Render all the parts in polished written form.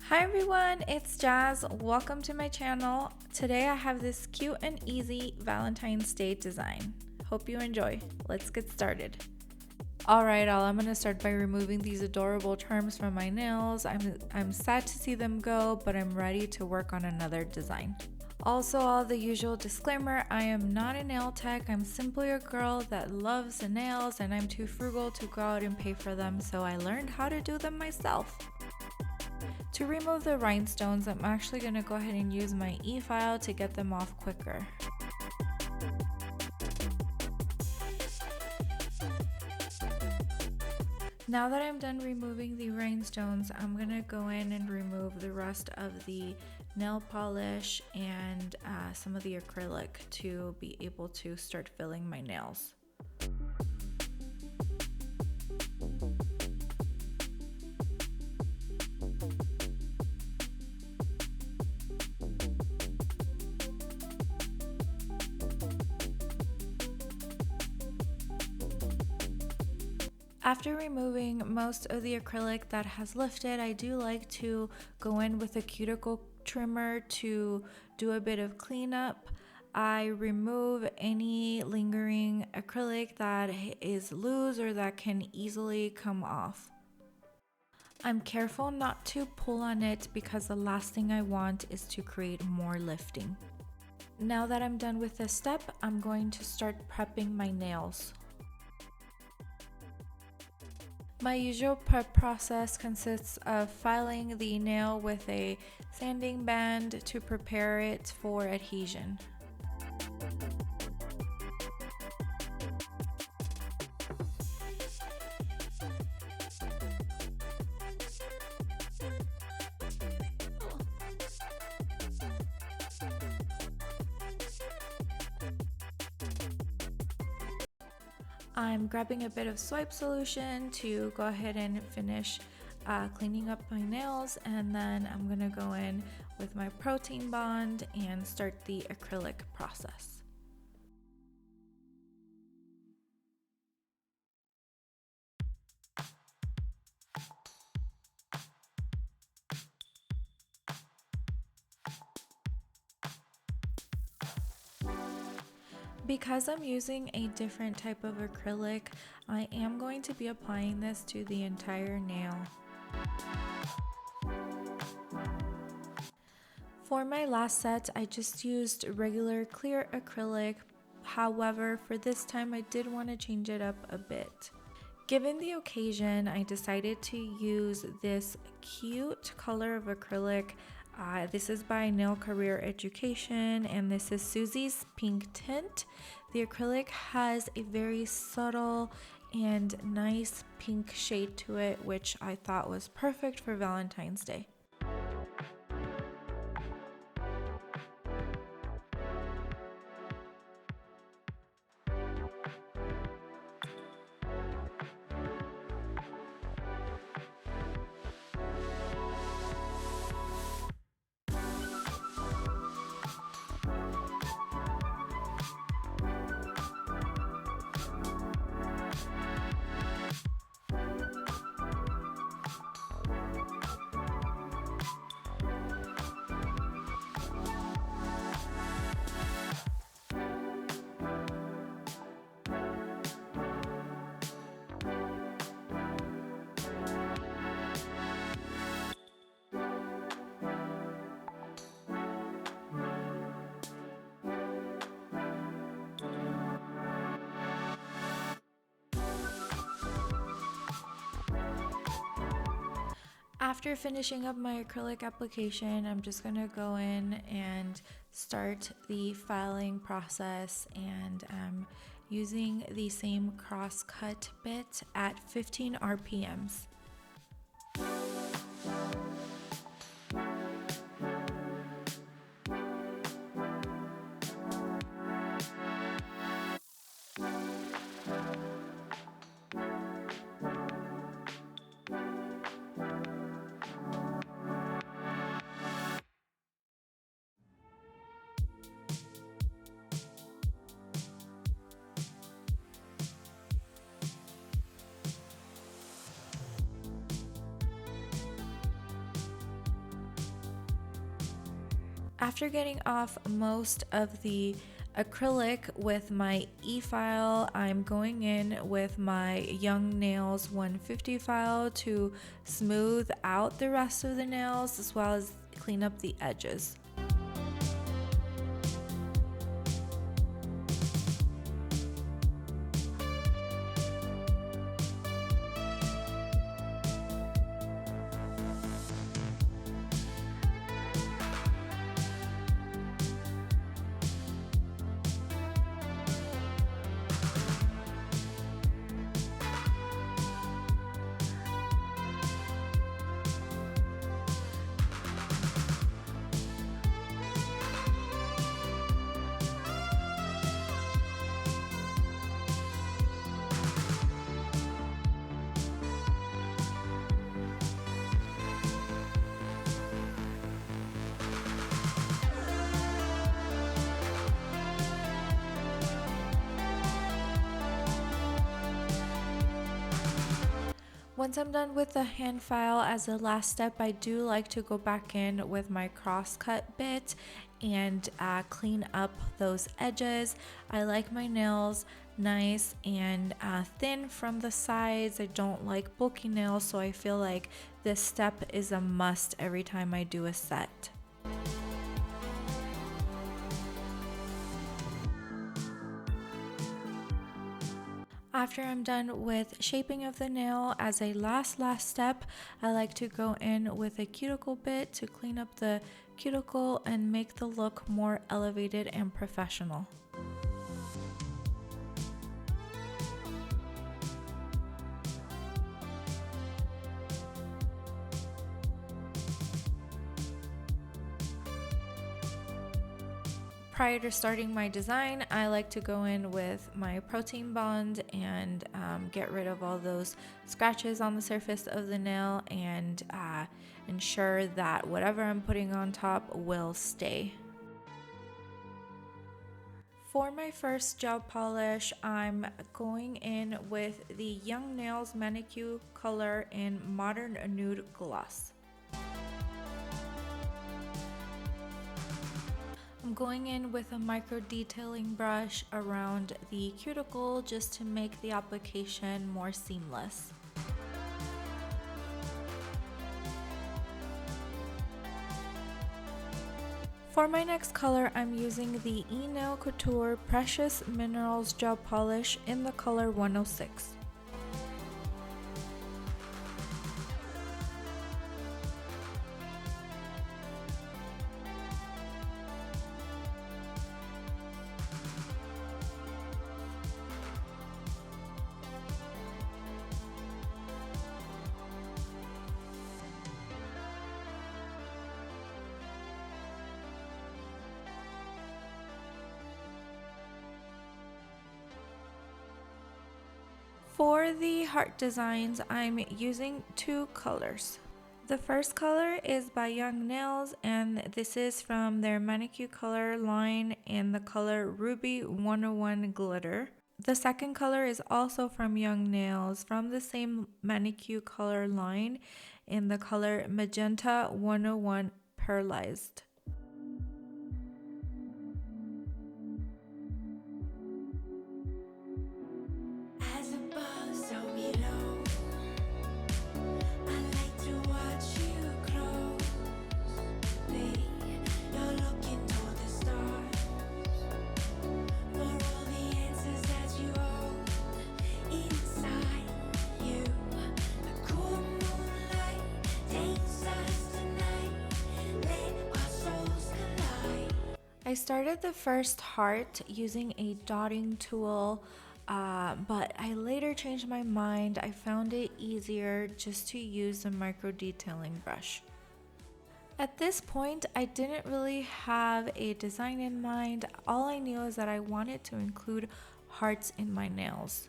Hi everyone, it's Jazz. Welcome to my channel. Today I have this cute and easy Valentine's Day design. Hope you enjoy. Let's get started. Alright, I'm going to start by removing these adorable charms from my nails. I'm sad to see them go, but I'm ready to work on another design. Also, all the usual disclaimer, I am not a nail tech. I'm simply a girl that loves the nails and I'm too frugal to go out and pay for them, so I learned how to do them myself. To remove the rhinestones, I'm actually going to go ahead and use my e-file to get them off quicker. Now that I'm done removing the rhinestones, I'm going to go in and remove the rest of the nail polish and some of the acrylic to be able to start filling my nails. After removing most of the acrylic that has lifted, I do like to go in with a cuticle trimmer to do a bit of cleanup. I remove any lingering acrylic that is loose or that can easily come off. I'm careful not to pull on it because the last thing I want is to create more lifting. Now that I'm done with this step, I'm going to start prepping my nails. My usual prep process consists of filing the nail with a sanding band to prepare it for adhesion. I'm grabbing a bit of swipe solution to go ahead and finish cleaning up my nails, and then I'm gonna go in with my protein bond and start the acrylic process. Because I'm using a different type of acrylic, I am going to be applying this to the entire nail. For my last set, I just used regular clear acrylic. However, for this time, I did want to change it up a bit. Given the occasion, I decided to use this cute color of acrylic. This is by Nail Career Education, and this is Susie's Pink Tint. The acrylic has a very subtle and nice pink shade to it, which I thought was perfect for Valentine's Day. After finishing up my acrylic application, I'm just gonna go in and start the filing process, and I'm using the same cross cut bit at 15 RPMs. After getting off most of the acrylic with my E-file, I'm going in with my Young Nails 150 file to smooth out the rest of the nails as well as clean up the edges. Once I'm done with the hand file, as a last step, I do like to go back in with my cross-cut bit and clean up those edges. I like my nails nice and thin from the sides. I don't like bulky nails, so I feel like this step is a must every time I do a set. After I'm done with shaping of the nail, as a last step, I like to go in with a cuticle bit to clean up the cuticle and make the look more elevated and professional. Prior to starting my design, I like to go in with my protein bond and get rid of all those scratches on the surface of the nail and ensure that whatever I'm putting on top will stay. For my first gel polish, I'm going in with the Young Nails ManiQ color in Modern Nude Gloss. I'm going in with a micro detailing brush around the cuticle just to make the application more seamless. For my next color, I'm using the Couture Precious Minerals Gel Polish in the color 106. For the heart designs, I'm using two colors. The first color is by Young Nails, and this is from their ManiQ color line in the color Ruby 101 Glitter. The second color is also from Young Nails from the same ManiQ color line in the color Magenta 101 Pearlized. I started the first heart using a dotting tool, but I later changed my mind. I found it easier just to use a micro detailing brush. At this point, I didn't really have a design in mind. All I knew is that I wanted to include hearts in my nails.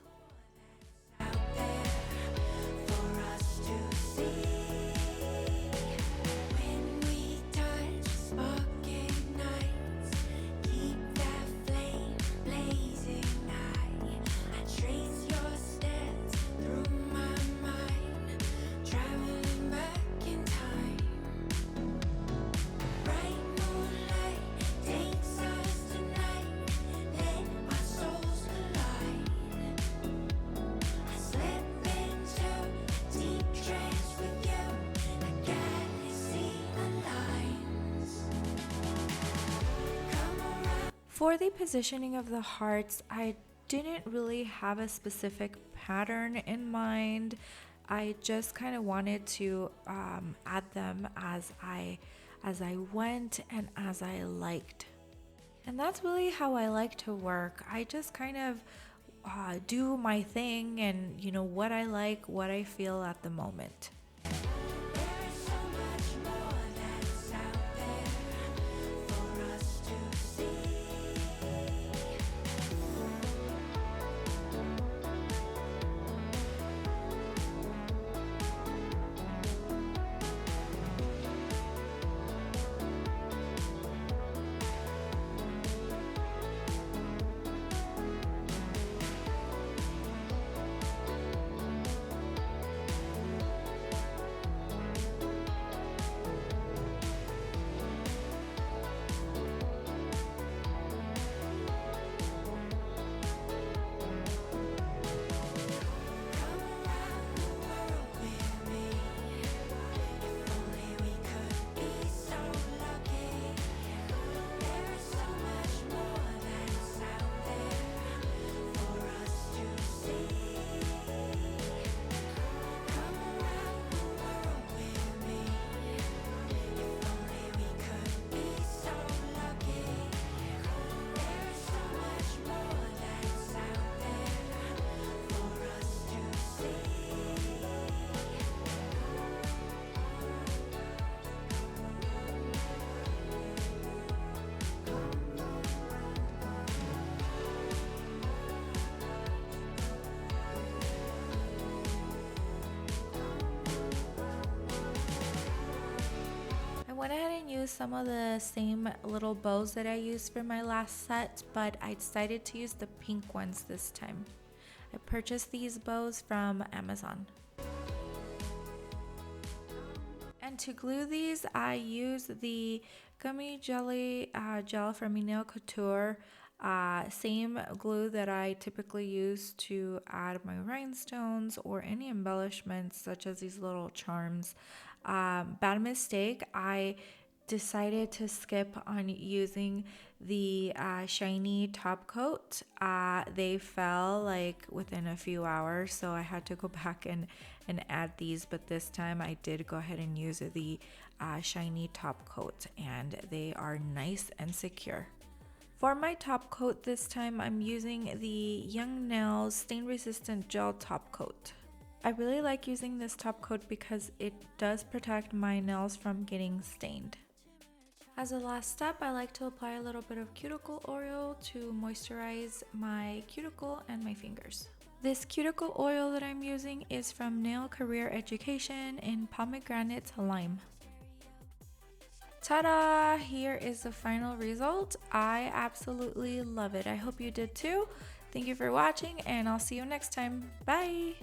For the positioning of the hearts, I didn't really have a specific pattern in mind. I just kind of wanted to add them as I went and as I liked. And that's really how I like to work. I just kind of do my thing and, you know, what I like, what I feel at the moment. Went ahead and used some of the same little bows that I used for my last set, but I decided to use the pink ones this time. I purchased these bows from Amazon. And to glue these, I used the Gummy Jelly gel from Couture. Same glue that I typically use to add my rhinestones or any embellishments such as these little charms. Bad mistake, I decided to skip on using the ShineE top coat. They fell like within a few hours, so I had to go back and add these, but this time I did go ahead and use the ShineE top coat, and they are nice and secure. For my top coat this time, I'm using the diynails stain resistant gel top coat. I really like using this top coat because it does protect my nails from getting stained. As a last step, I like to apply a little bit of cuticle oil to moisturize my cuticle and my fingers. This cuticle oil that I'm using is from Nail Career Education in Pomegranate Lime. Ta-da! Here is the final result. I absolutely love it. I hope you did too. Thank you for watching, and I'll see you next time. Bye!